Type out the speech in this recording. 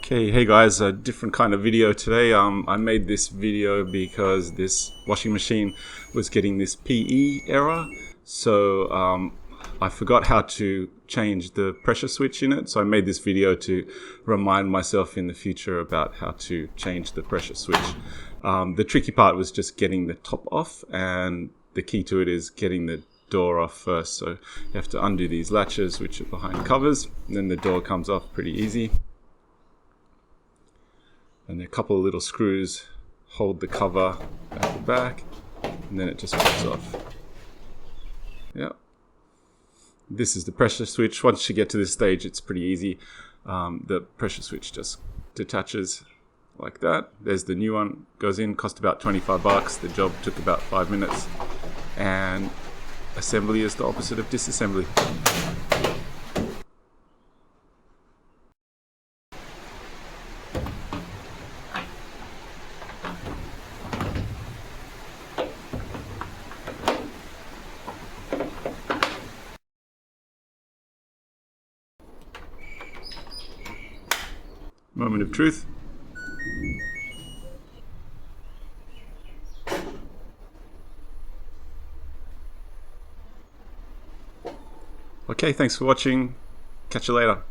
Okay, hey guys, a different kind of video today. I made this video because this washing machine was getting this PE error. So I forgot how to change the pressure switch in it. So I made this video to remind myself in the future about how to change the pressure switch. The tricky part was just getting the top off, and the key to it is getting the door off first. So you have to undo these latches, which are behind covers, and then the door comes off pretty easy. And a couple of little screws hold the cover at the back, and then it just pops off. Yeah. This is the pressure switch. Once you get to this stage, it's pretty easy. The pressure switch just detaches like that. There's the new one, goes in, cost about 25 bucks. The job took about 5 minutes. And assembly is the opposite of disassembly. Moment of truth. Okay, thanks for watching. Catch you later.